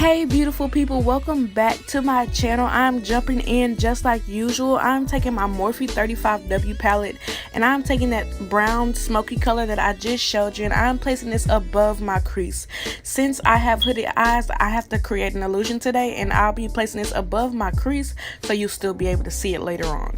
Hey beautiful people, welcome back to my channel. I'm jumping in just like usual. I'm taking my Morphe 35W palette and I'm taking that brown smoky color that I just showed you and I'm placing this above my crease. Since I have hooded eyes, I have to create an illusion today and I'll be placing this above my crease so you'll still be able to see it later on.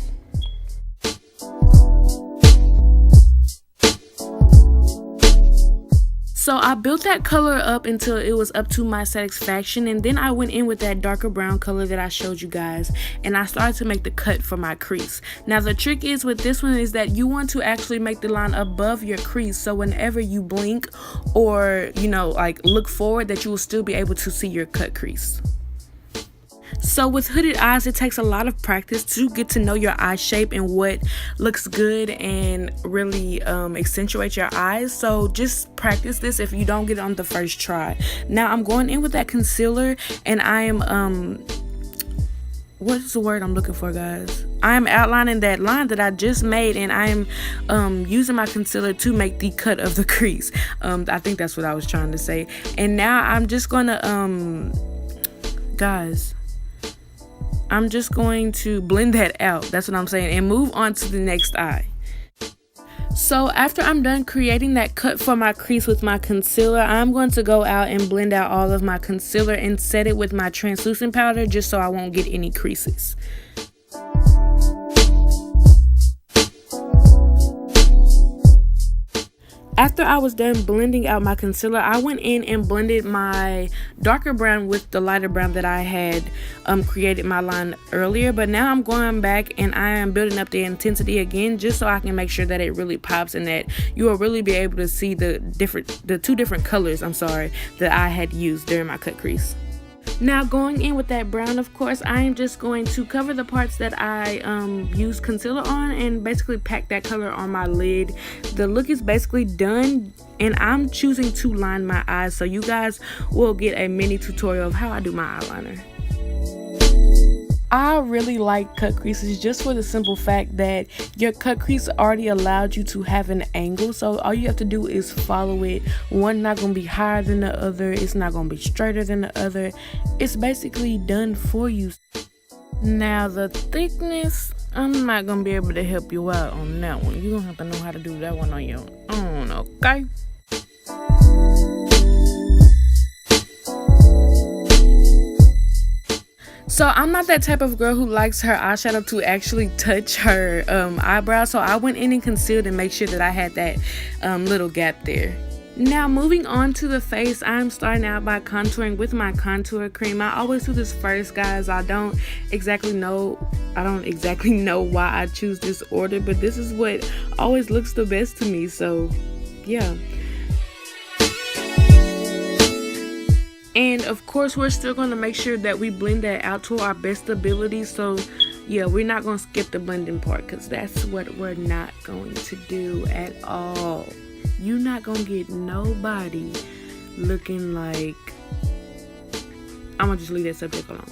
So I built that color up until it was up to my satisfaction, and then I went in with that darker brown color that I showed you guys and I started to make the cut for my crease. Now the trick is with this one is that you want to actually make the line above your crease, so whenever you blink or like look forward, that you will still be able to see your cut crease. So with hooded eyes, it takes a lot of practice to get to know your eye shape and what looks good and really accentuate your eyes. So just practice this if you don't get it on the first try. Now I'm going in with that concealer and I am what's the word I'm looking for, guys? I'm outlining that line that I just made and I'm using my concealer to make the cut of the crease. I think that's what I was trying to say. And now I'm just gonna guys, I'm just going to blend that out, that's what I'm saying, and move on to the next eye. So after I'm done creating that cut for my crease with my concealer, I'm going to go out and blend out all of my concealer and set it with my translucent powder just so I won't get any creases. After I was done blending out my concealer, I went in and blended my darker brown with the lighter brown that I had created my line earlier. But now I'm going back and I am building up the intensity again just so I can make sure that it really pops and that you will really be able to see the two different colors, that I had used during my cut crease. Now going in with that brown, of course, I am just going to cover the parts that I used concealer on and basically pack that color on my lid. The look is basically done and I'm choosing to line my eyes, so you guys will get a mini tutorial of how I do my eyeliner. I really like cut creases just for the simple fact that your cut crease already allowed you to have an angle, so all you have to do is follow it. One not going to be higher than the other, it's not going to be straighter than the other. It's basically done for you. Now the thickness, I'm not going to be able to help you out on that one. You're going to have to know how to do that one on your own, okay? So I'm not that type of girl who likes her eyeshadow to actually touch her eyebrow, so I went in and concealed and make sure that I had that little gap there. Now moving on to the face, I'm starting out by contouring with my contour cream. I always do this first, guys. I don't exactly know why I choose this order, but this is what always looks the best to me, so yeah. And of course we're still going to make sure that we blend that out to our best ability, so yeah, we're not going to skip the blending part because that's what we're not going to do at all. You're not going to get nobody looking like, I'm going to just leave that subject alone.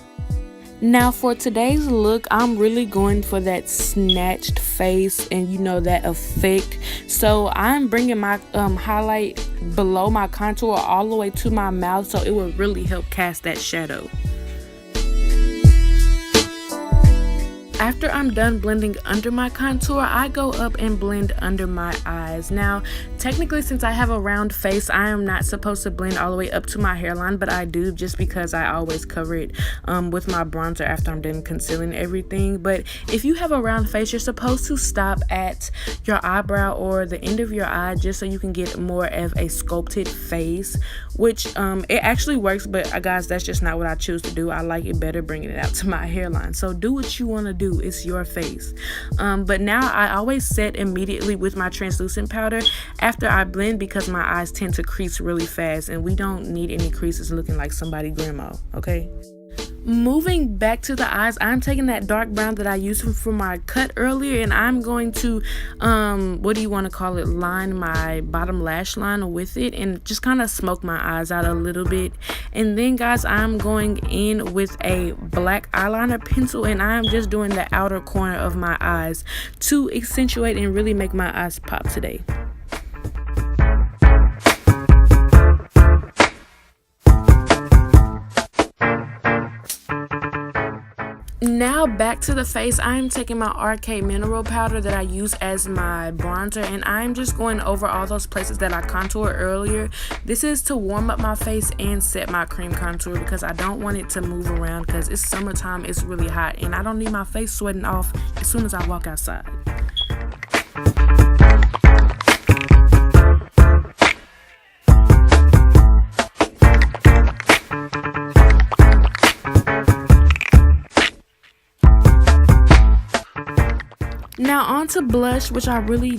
Now for today's look, I'm really going for that snatched face and that effect. So I'm bringing my highlight below my contour all the way to my mouth, so it will really help cast that shadow. After I'm done blending under my contour, I go up and blend under my eyes. Now, technically, since I have a round face, I am not supposed to blend all the way up to my hairline, but I do just because I always cover it with my bronzer after I'm done concealing everything. But if you have a round face, you're supposed to stop at your eyebrow or the end of your eye just so you can get more of a sculpted face, which it actually works, but guys, that's just not what I choose to do. I like it better bringing it out to my hairline. So do what you want to do. It's your face. But now I always set immediately with my translucent powder after I blend because my eyes tend to crease really fast and we don't need any creases looking like somebody's grandma, okay? Moving back to the eyes, I'm taking that dark brown that I used for my cut earlier and I'm going to line my bottom lash line with it and just kind of smoke my eyes out a little bit. And then guys, I'm going in with a black eyeliner pencil and I'm just doing the outer corner of my eyes to accentuate and really make my eyes pop today. Now back to the face. I'm taking my Arcade Mineral Powder that I use as my bronzer, and I'm just going over all those places that I contoured earlier. This is to warm up my face and set my cream contour because I don't want it to move around because it's summertime, it's really hot, and I don't need my face sweating off as soon as I walk outside. Now on to blush, which I'm really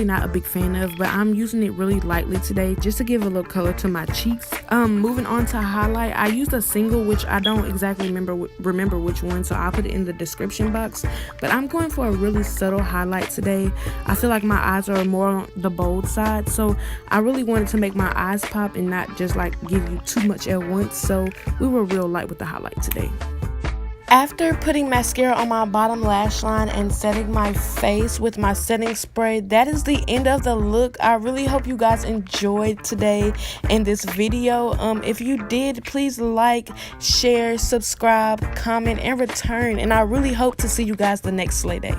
not a big fan of, but I'm using it really lightly today just to give a little color to my cheeks. Moving on to highlight, I used a single, which I don't exactly remember which one, so I'll put it in the description box. But I'm going for a really subtle highlight today. I feel like my eyes are more on the bold side, so I really wanted to make my eyes pop and not just like give you too much at once. So we were real light with the highlight today. After putting mascara on my bottom lash line and setting my face with my setting spray, that is the end of the look. I really hope you guys enjoyed today in this video. If you did, please like, share, subscribe, comment, and return. And I really hope to see you guys the next Slay Day.